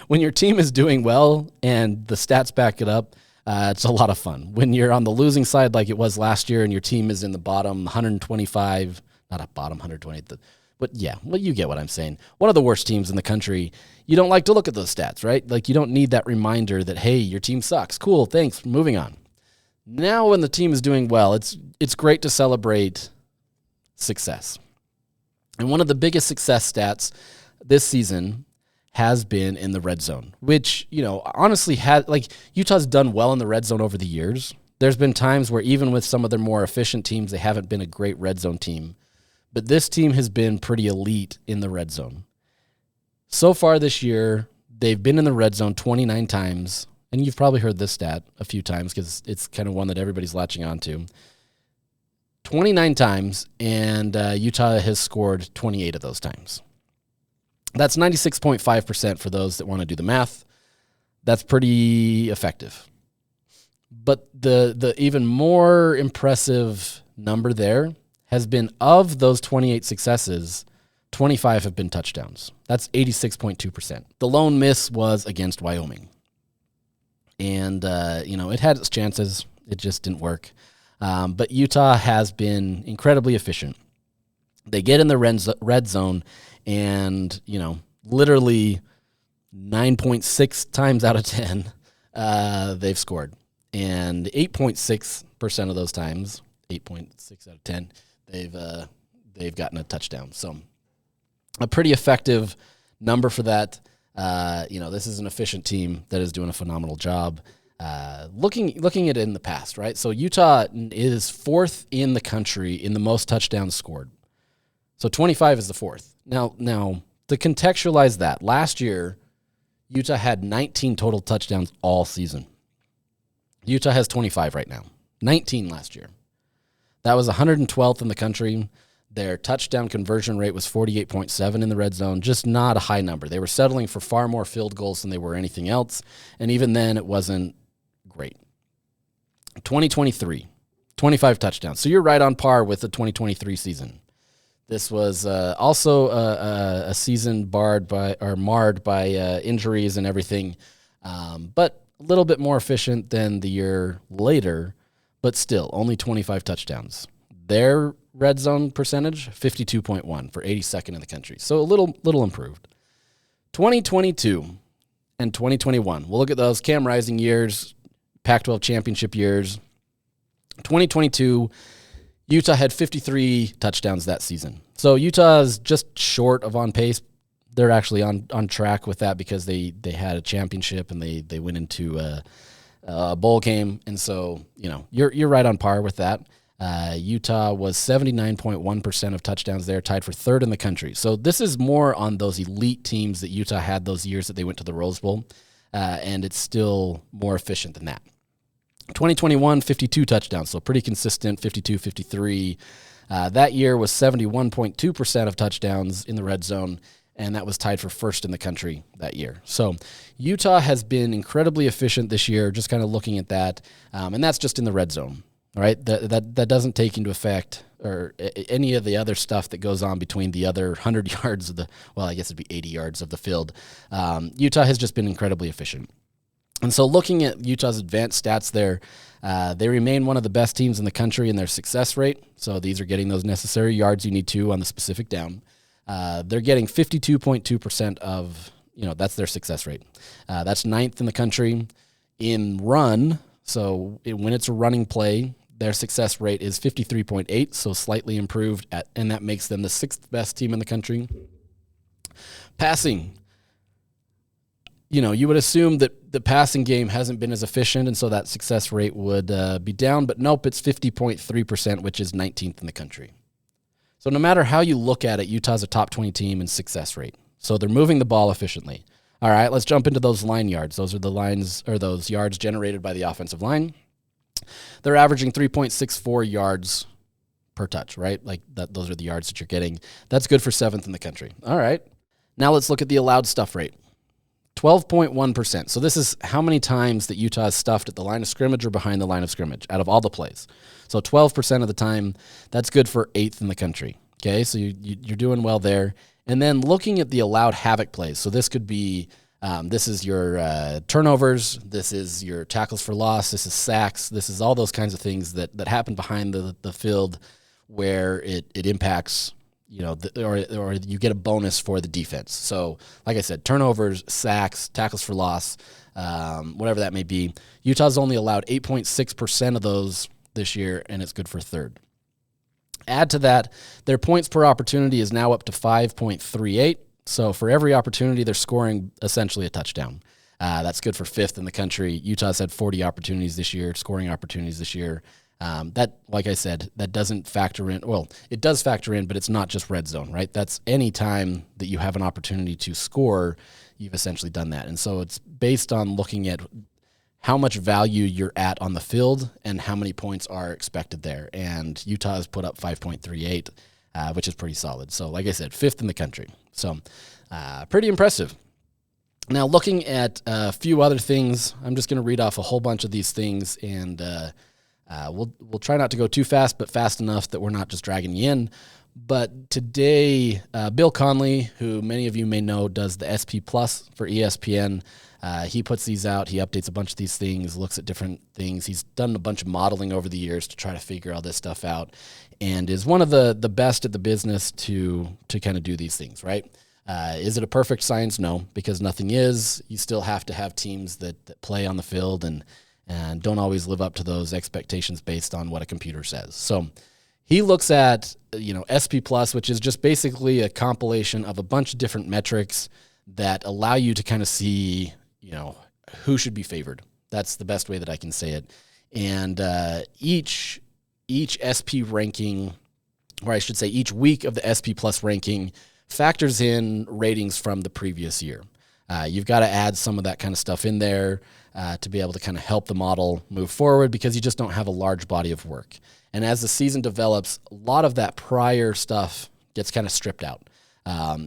when your team is doing well and the stats back it up, it's a lot of fun. When you're on the losing side like it was last year and your team is in the bottom 125, not a bottom 120, but yeah, well, you get what I'm saying. One of the worst teams in the country, you don't like to look at those stats, right? Like, you don't need that reminder that, hey, your team sucks. Cool, thanks, moving on. Now when the team is doing well, it's great to celebrate success. And one of the biggest success stats this season has been in the red zone, which, honestly Utah's done well in the red zone over the years. There's been times where even with some of their more efficient teams, they haven't been a great red zone team. But this team has been pretty elite in the red zone. So far this year, they've been in the red zone 29 times. And you've probably heard this stat a few times because it's kind of one that everybody's latching on to. 29 times, and Utah has scored 28 of those times. That's 96.5% for those that want to do the math. That's pretty effective. But the even more impressive number there has been, of those 28 successes, 25 have been touchdowns. That's 86.2%. The lone miss was against Wyoming. And, it had its chances. It just didn't work. But Utah has been incredibly efficient. They get in the red zone and, literally 9.6 times out of 10, they've scored. And 8.6% of those times, 8.6 out of 10, they've gotten a touchdown. So a pretty effective number for that. This is an efficient team that is doing a phenomenal job. Looking at it in the past, right? So Utah is fourth in the country in the most touchdowns scored. So 25 is the fourth. Now to contextualize that, last year Utah had 19 total touchdowns all season. Utah has 25 right now. 19 last year. That was 112th in the country. Their touchdown conversion rate was 48.7 in the red zone, just not a high number. They were settling for far more field goals than they were anything else, and even then it wasn't great. 2023, 25 touchdowns. So you're right on par with the 2023 season. This was also a season marred by injuries and everything, but a little bit more efficient than the year later, but still only 25 touchdowns. Their red zone percentage, 52.1 for 82nd in the country. So a little improved. 2022 and 2021. We'll look at those Cam Rising years, Pac-12 championship years. 2022, Utah had 53 touchdowns that season. So Utah is just short of on pace. They're actually on track with that because they had a championship and they went into a bowl game. And so, you're right on par with that. Utah was 79.1% of touchdowns there, tied for third in the country. So this is more on those elite teams that Utah had those years that they went to the Rose Bowl, and it's still more efficient than that. 2021, 52 touchdowns, so pretty consistent, 52, 53. That year was 71.2% of touchdowns in the red zone, and that was tied for first in the country that year. So Utah has been incredibly efficient this year, just kind of looking at that, and that's just in the red zone. All right, that doesn't take into effect or any of the other stuff that goes on between the other 100 yards of the, well, I guess it'd be 80 yards of the field. Utah has just been incredibly efficient. And so looking at Utah's advanced stats there, they remain one of the best teams in the country in their success rate. So these are getting those necessary yards you need to on the specific down. They're getting 52.2% of, that's their success rate. That's ninth in the country in run. So when it's a running play, their success rate is 53.8, so slightly improved, and that makes them the sixth best team in the country. Passing, you would assume that the passing game hasn't been as efficient, and so that success rate would be down, but nope, it's 50.3%, which is 19th in the country. So no matter how you look at it, Utah's a top 20 team in success rate. So they're moving the ball efficiently. All right, let's jump into those line yards. Those are the lines, or those yards generated by the offensive line. They're averaging 3.64 yards per touch, right? Like those are the yards that you're getting. That's good for seventh in the country. All right. Now let's look at the allowed stuff rate. 12.1%. So this is how many times that Utah is stuffed at the line of scrimmage or behind the line of scrimmage out of all the plays. So 12% of the time, that's good for eighth in the country. Okay, so you're doing well there. And then looking at the allowed havoc plays. So this could be, this is your turnovers, this is your tackles for loss, this is sacks, this is all those kinds of things that happen behind the field where it impacts, or you get a bonus for the defense. So like I said, turnovers, sacks, tackles for loss, whatever that may be. Utah's only allowed 8.6% of those this year, and it's good for third. Add to that, their points per opportunity is now up to 5.38. So for every opportunity, they're scoring essentially a touchdown. That's good for fifth in the country. Utah's had 40 opportunities this year, scoring opportunities this year. That, like I said, that doesn't factor in. Well, it does factor in, but it's not just red zone, right? That's any time that you have an opportunity to score, you've essentially done that. And so it's based on looking at how much value you're at on the field and how many points are expected there. And Utah has put up 5.38, which is pretty solid. So like I said, fifth in the country. So pretty impressive. Now looking at a few other things, I'm just going to read off a whole bunch of these things, and we'll try not to go too fast, but fast enough that we're not just dragging you in. But today, Bill Conley, who many of you may know, does the SP Plus for ESPN. He puts these out. He updates a bunch of these things, looks at different things. He's done a bunch of modeling over the years to try to figure all this stuff out, and is one of the best at the business to kind of do these things, right? Is it a perfect science? No, because nothing is. You still have to have teams that play on the field and don't always live up to those expectations based on what a computer says. So he looks at, SP Plus, which is just basically a compilation of a bunch of different metrics that allow you to kind of see, who should be favored. That's the best way that I can say it. And each SP ranking, or I should say each week of the SP Plus ranking, factors in ratings from the previous year. You've got to add some of that kind of stuff in there to be able to kind of help the model move forward, because you just don't have a large body of work. And as the season develops, a lot of that prior stuff gets kind of stripped out.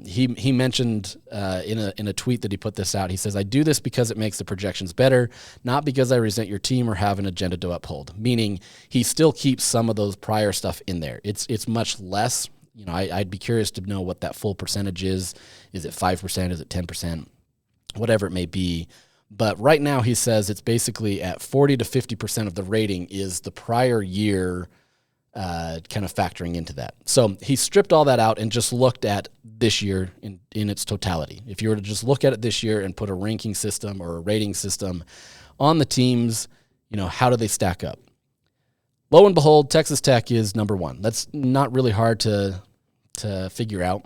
He mentioned in a tweet that he put this out. He says, "I do this because it makes the projections better, not because I resent your team or have an agenda to uphold." Meaning he still keeps some of those prior stuff in there. It's much less. I'd be curious to know what that full percentage is. Is it 5%? Is it 10%? Whatever it may be. But right now he says it's basically at 40 to 50% of the rating is the prior year kind of factoring into that. So he stripped all that out and just looked at this year in its totality. If you were to just look at it this year and put a ranking system or a rating system on the teams, how do they stack up? Lo and behold, Texas Tech is number one. That's not really hard to figure out,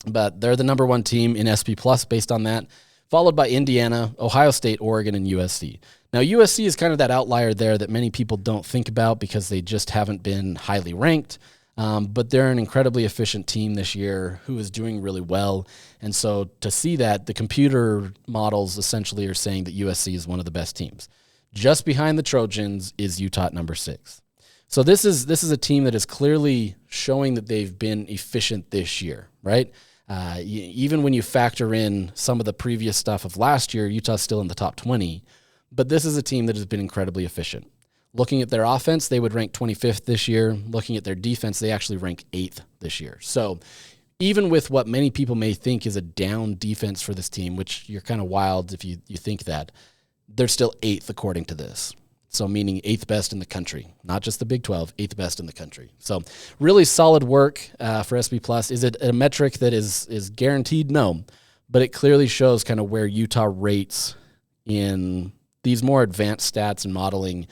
but they're the number one team in SP Plus based on that, followed by Indiana, Ohio State, Oregon, and USC. Now, USC is kind of that outlier there that many people don't think about because they just haven't been highly ranked, but they're an incredibly efficient team this year who is doing really well. And so to see that, the computer models essentially are saying that USC is one of the best teams. Just behind the Trojans is Utah at number 6. So this is a team that is clearly showing that they've been efficient this year, right? Even when you factor in some of the previous stuff of last year, Utah's still in the top 20. But this is a team that has been incredibly efficient. Looking at their offense, they would rank 25th this year. Looking at their defense, they actually rank 8th this year. So even with what many people may think is a down defense for this team, which you're kind of wild if you think that, they're still 8th according to this. So meaning 8th best in the country, not just the Big 12, 8th best in the country. So really solid work for SB Plus. Is it a metric that is guaranteed? No, but it clearly shows kind of where Utah rates in these more advanced stats and modeling,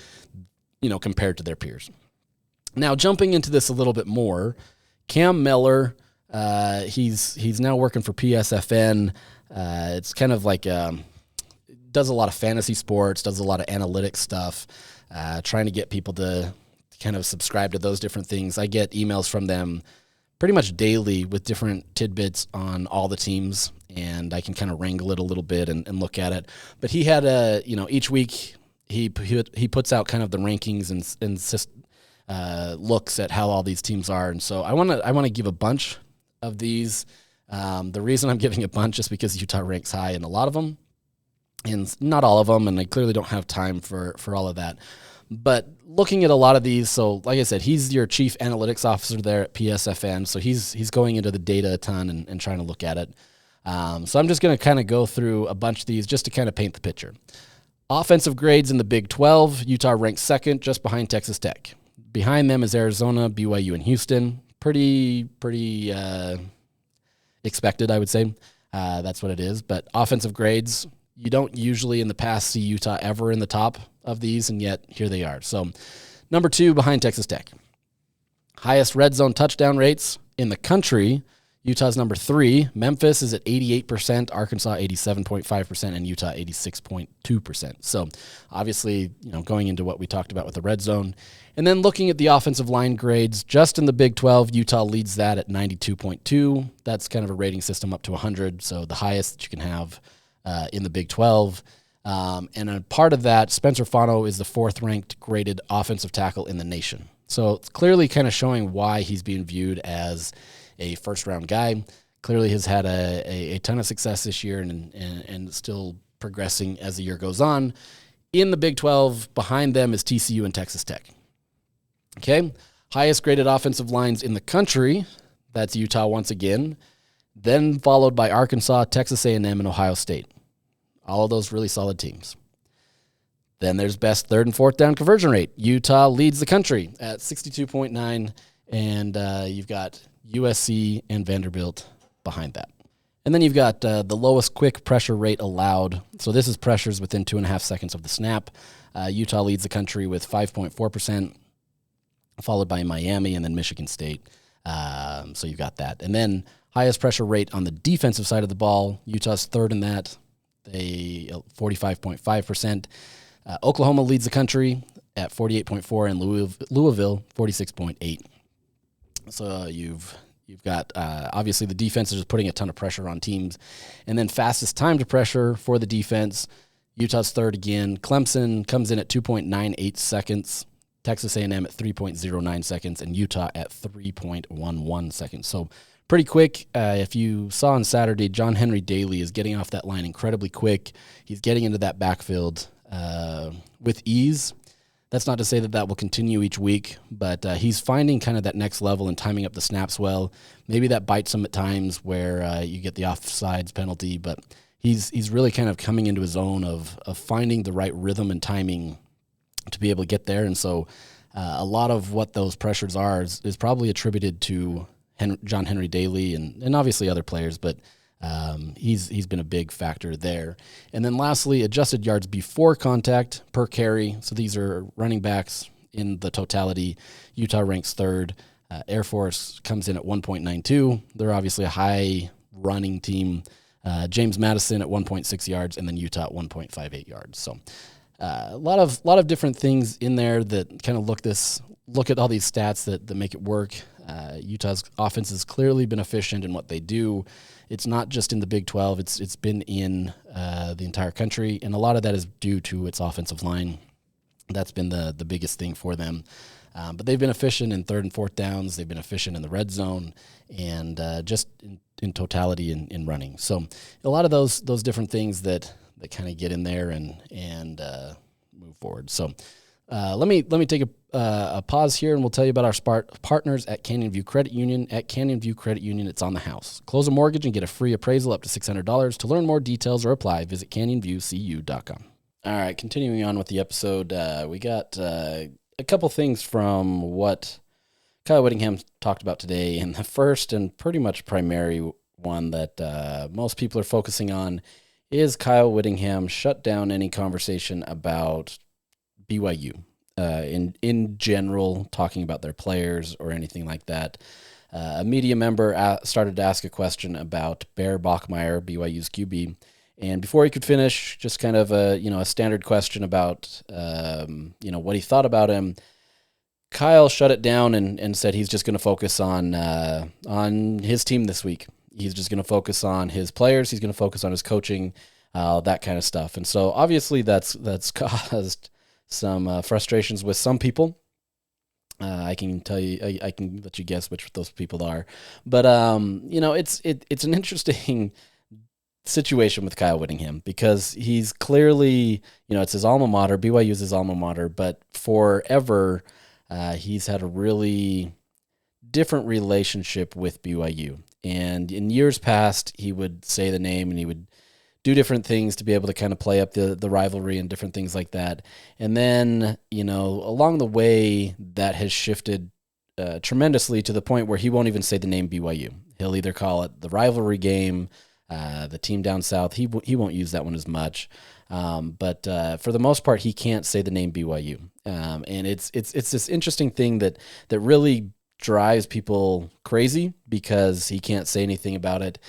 compared to their peers. Now jumping into this a little bit more, Cam Miller, he's now working for PSFN. It's kind of like does a lot of fantasy sports, does a lot of analytics stuff, trying to get people to kind of subscribe to those different things. I get emails from them pretty much daily with different tidbits on all the teams, and I can kind of wrangle it a little bit and look at it. But he had each week he puts out kind of the rankings and looks at how all these teams are. And so I want to give a bunch of these. The reason I'm giving a bunch is because Utah ranks high in a lot of them, and not all of them, and I clearly don't have time for all of that. But looking at a lot of these, so like I said, he's your chief analytics officer there at PSFN, so he's going into the data a ton and trying to look at it. So I'm just going to kind of go through a bunch of these just to kind of paint the picture. Offensive grades in the Big 12, Utah ranks second, just behind Texas Tech. Behind them is Arizona, BYU, and Houston. Pretty expected, I would say. That's what it is. But offensive grades, you don't usually in the past see Utah ever in the top of these, and yet here they are. So number 2 behind Texas Tech. Highest red zone touchdown rates in the country, Utah's number 3. Memphis is at 88%, Arkansas 87.5%, and Utah 86.2%. So obviously, going into what we talked about with the red zone. And then looking at the offensive line grades, just in the Big 12, Utah leads that at 92.2. That's kind of a rating system up to 100, so the highest that you can have in the Big 12. And a part of that, Spencer Fano is the 4th ranked graded offensive tackle in the nation. So it's clearly kind of showing why he's being viewed as a first-round guy. Clearly has had a ton of success this year and still progressing as the year goes on. In the Big 12, behind them is TCU and Texas Tech. Okay, highest graded offensive lines in the country, that's Utah once again, then followed by Arkansas, Texas A&M, and Ohio State. All of those really solid teams. Then there's best 3rd and 4th down conversion rate. Utah leads the country at 62.9, and you've got USC and Vanderbilt behind that. And then you've got the lowest quick pressure rate allowed. So this is pressures within 2.5 seconds of the snap. Utah leads the country with 5.4%, followed by Miami and then Michigan State. So you've got that. And then highest pressure rate on the defensive side of the ball. Utah's 3rd in that. They 45.5%. Oklahoma leads the country at 48.4, and Louisville 46.8. So you've got obviously the defense is just putting a ton of pressure on teams, and then fastest time to pressure for the defense. Utah's 3rd again. Clemson comes in at 2.98 seconds. Texas A&M at 3.09 seconds, and Utah at 3.11 seconds. So pretty quick. If you saw on Saturday, John Henry Daly is getting off that line incredibly quick. He's getting into that backfield with ease. That's not to say that will continue each week, but he's finding kind of that next level and timing up the snaps well. Maybe that bites him at times where you get the offsides penalty, but he's really kind of coming into his own of finding the right rhythm and timing to be able to get there. And so a lot of what those pressures are is probably attributed to John Henry Daly and obviously other players, but he's been a big factor there. And then lastly, adjusted yards before contact per carry. So these are running backs in the totality, Utah ranks third. Air Force comes in at 1.92. They're obviously a high running team. James Madison at 1.6 yards, and then Utah at 1.58 yards. So a lot of different things in there that kind of look at all these stats that make it work. Utah's offense has clearly been efficient in what they do. It's not just in the Big 12. It's been in the entire country, and a lot of that is due to its offensive line. That's been the biggest thing for them. But they've been efficient in third and fourth downs. They've been efficient in the red zone, and just in totality in running. So a lot of those different things that kind of get in there and move forward. So let me take a pause here, and we'll tell you about our partners at Canyon View Credit Union. At Canyon View Credit Union, it's on the house. Close a mortgage and get a free appraisal up to $600. To learn more details or apply, visit canyonviewcu.com. All right, continuing on with the episode, we got a couple things from what Kyle Whittingham talked about today, and the first and pretty much primary one that most people are focusing on is Kyle Whittingham shut down any conversation about BYU in general, talking about their players or anything like that. A media member started to ask a question about Bear Bachmeier, BYU's QB, and before he could finish, just kind of a standard question about what he thought about him, Kyle shut it down and said he's just going to focus on his team this week. He's just going to focus on his players. He's going to focus on his coaching, that kind of stuff. And so obviously that's caused some frustrations with some people. I can tell you, I can let you guess which those people are. But it's an interesting situation with Kyle Whittingham because he's clearly, it's his alma mater. BYU is his alma mater, but forever he's had a really different relationship with BYU. And in years past, he would say the name and he would do different things to be able to kind of play up the rivalry and different things like that. And then, along the way, that has shifted tremendously to the point where he won't even say the name BYU. He'll either call it the rivalry game, the team down south. He won't use that one as much. But for the most part, he can't say the name BYU. And it's this interesting thing that really drives people crazy because he can't say anything about it.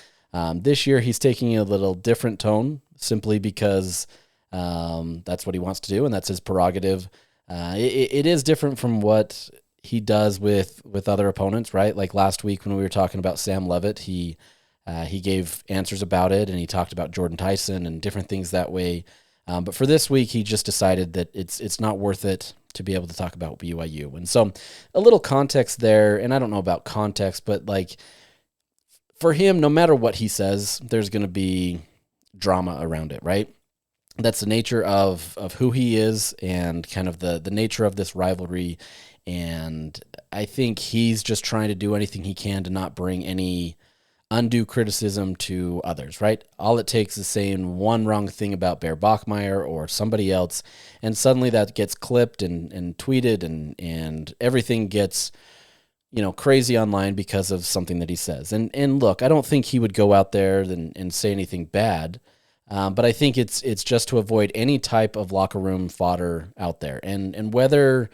This year, he's taking a little different tone simply because that's what he wants to do, and that's his prerogative. It is different from what he does with other opponents, right? Like last week when we were talking about Sam Levitt, he gave answers about it, and he talked about Jordan Tyson and different things that way. But for this week, he just decided that it's not worth it to be able to talk about BYU. And so a little context there, and I don't know about context, but like for him, no matter what he says, there's going to be drama around it, right? That's the nature of who he is and kind of the nature of this rivalry. And I think he's just trying to do anything he can to not bring any undue criticism to others, right? All it takes is saying one wrong thing about Bear Bachmeier or somebody else, and suddenly that gets clipped and tweeted and everything gets, crazy online because of something that he says. And look, I don't think he would go out there and say anything bad, but I think it's just to avoid any type of locker room fodder out there. And whether,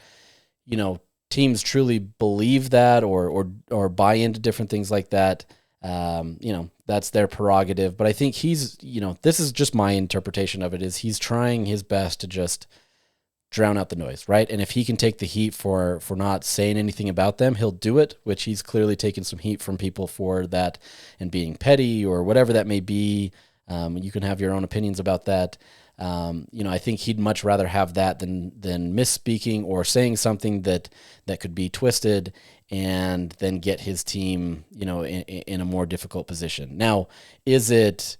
teams truly believe that or buy into different things like that, that's their prerogative. But I think he's, this is just my interpretation of it, is he's trying his best to just drown out the noise, right? And if he can take the heat for not saying anything about them, he'll do it, which he's clearly taken some heat from people for that and being petty or whatever that may be. You can have your own opinions about that. I think he'd much rather have that than misspeaking or saying something that could be twisted and then get his team, in a more difficult position. Now, is it,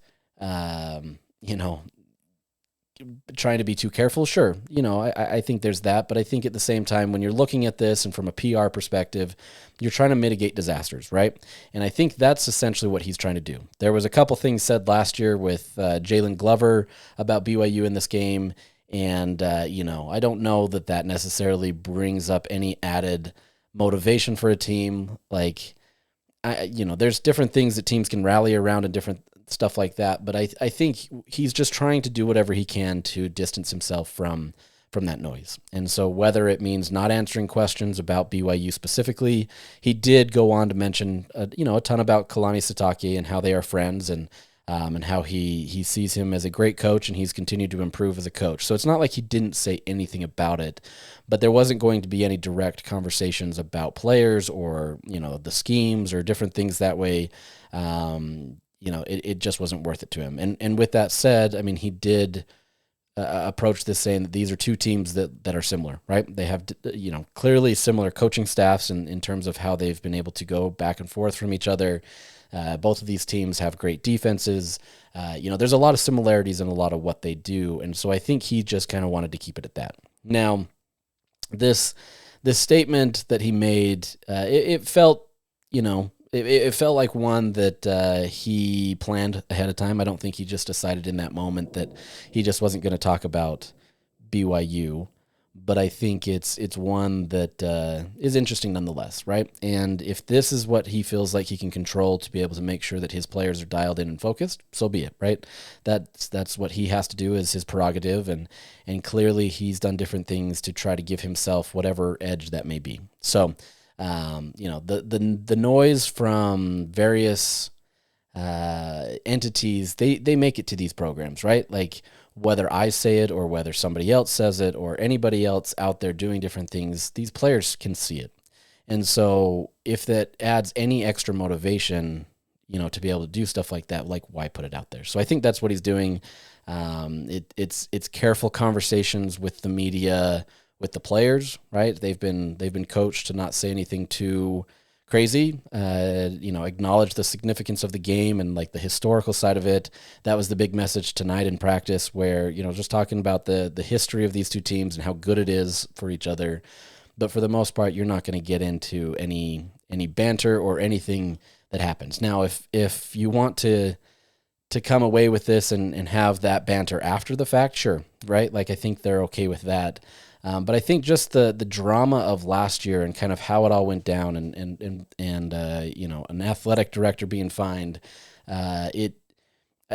trying to be too careful? Sure. I think there's that, but I think at the same time, when you're looking at this and from a PR perspective, you're trying to mitigate disasters, right? And I think that's essentially what he's trying to do. There was a couple things said last year with Jalen Glover about BYU in this game, and, I don't know that necessarily brings up any added motivation for a team. Like, there's different things that teams can rally around and different stuff like that. But I think he's just trying to do whatever he can to distance himself from from that noise. And so whether it means not answering questions about BYU specifically, he did go on to mention, a ton about Kalani Sitake and how they are friends, and how he sees him as a great coach, and he's continued to improve as a coach. So it's not like he didn't say anything about it, but there wasn't going to be any direct conversations about players or, the schemes or different things that way. It just wasn't worth it to him. And with that said, I mean, he did approach this saying that these are two teams that are similar, right? They have, clearly similar coaching staffs in terms of how they've been able to go back and forth from each other. Both of these teams have great defenses. There's a lot of similarities in a lot of what they do. And so I think he just kind of wanted to keep it at that. Now, this statement that he made, it felt, it felt like one that he planned ahead of time. I don't think he just decided in that moment that he just wasn't going to talk about BYU. But I think it's one that is interesting nonetheless, right? And if this is what he feels like he can control to be able to make sure that his players are dialed in and focused, so be it, right? That's what he has to do, is his prerogative, and clearly he's done different things to try to give himself whatever edge that may be. So, the noise from various entities, they make it to these programs, right? Like, whether I say it or whether somebody else says it or anybody else out there doing different things, these players can see it. And so if that adds any extra motivation, to be able to do stuff like that, like, why put it out there? So I think that's what he's doing. It's careful conversations with the media, with the players, right? They've been coached to not say anything too crazy, acknowledge the significance of the game and like the historical side of it. That was the big message tonight in practice, where, just talking about the history of these two teams and how good it is for each other. But for the most part, you're not going to get into any banter or anything that happens. Now, if you want to come away with this and have that banter after the fact, sure, right? Like, I think they're okay with that. But I think just the drama of last year and kind of how it all went down, and an athletic director being fined, I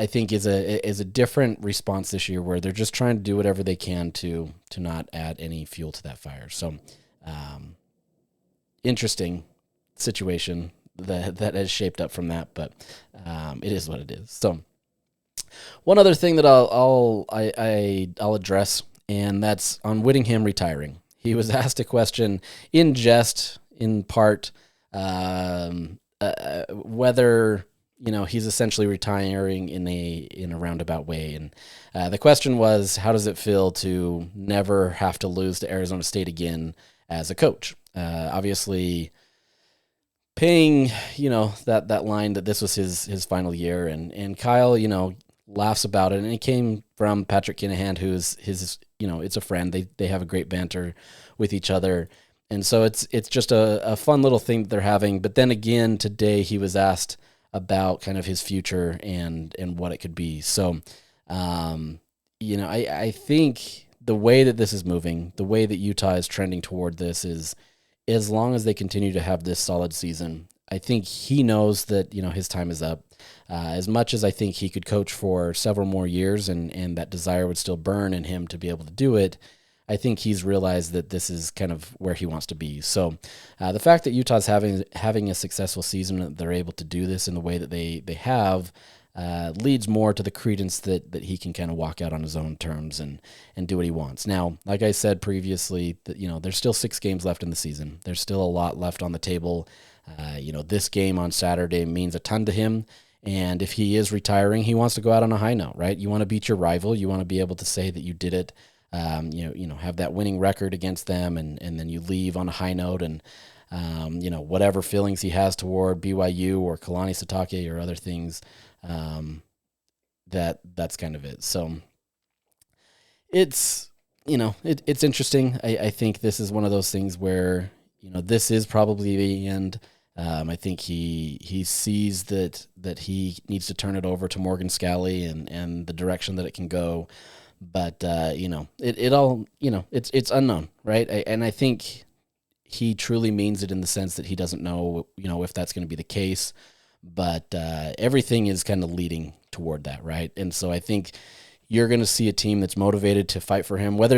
think is a different response this year, where they're just trying to do whatever they can to not add any fuel to that fire. So, interesting situation that has shaped up from that, but it is what it is. So, one other thing that I'll address, and that's on Whittingham retiring. He was asked a question in jest, in part, whether he's essentially retiring in a roundabout way. And the question was, how does it feel to never have to lose to Arizona State again as a coach? Obviously, paying that line that this was his final year, and Kyle laughs about it, and it came from Patrick Kinahan, who's his it's a friend. They have a great banter with each other. And so it's just a fun little thing that they're having. But then again, today he was asked about kind of his future and what it could be. So, I think the way that this is moving, the way that Utah is trending toward this, is as long as they continue to have this solid season, I think he knows that, his time is up. As much as I think he could coach for several more years and that desire would still burn in him to be able to do it, I think he's realized that this is kind of where he wants to be. So the fact that Utah's having a successful season, that they're able to do this in the way that they have, leads more to the credence that he can kind of walk out on his own terms and do what he wants. Now, like I said previously, that there's still 6 games left in the season. There's still a lot left on the table. This game on Saturday means a ton to him. And if he is retiring, he wants to go out on a high note, right? You want to beat your rival. You want to be able to say that you did it, have that winning record against them, and then you leave on a high note, and, whatever feelings he has toward BYU or Kalani Sitake or other things, that's kind of it. So it's interesting. I think this is one of those things where, this is probably the end. I think he sees that he needs to turn it over to Morgan Scalley and the direction that it can go. But, it all, it's unknown, right? And I think he truly means it in the sense that he doesn't know, if that's going to be the case. But everything is kind of leading toward that, right? And so I think, you're going to see a team that's motivated to fight for him, whether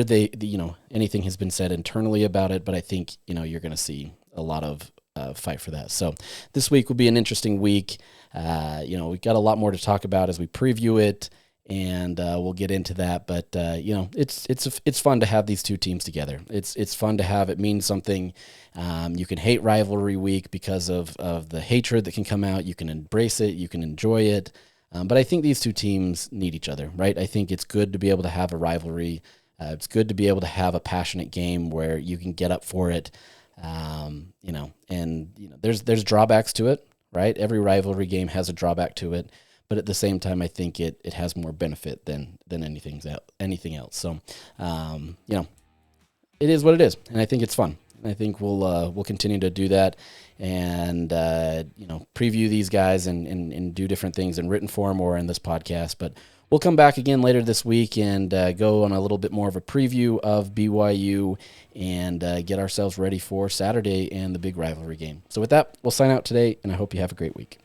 anything has been said internally about it, but I think, you're going to see a lot of fight for that. So this week will be an interesting week. We've got a lot more to talk about as we preview it, and we'll get into that. But it's fun to have these two teams together. It's fun to have. It means something. You can hate rivalry week because of the hatred that can come out. You can embrace it. You can enjoy it. But I think these two teams need each other, right? I think it's good to be able to have a rivalry. It's good to be able to have a passionate game where you can get up for it. There's drawbacks to it, right? Every rivalry game has a drawback to it. But at the same time, I think it has more benefit than anything else. So, it is what it is, and I think it's fun. And I think we'll continue to do that, and preview these guys and do different things in written form or in this podcast. But we'll come back again later this week and go on a little bit more of a preview of BYU and get ourselves ready for Saturday and the big rivalry game. So with that, we'll sign out today, and I hope you have a great week.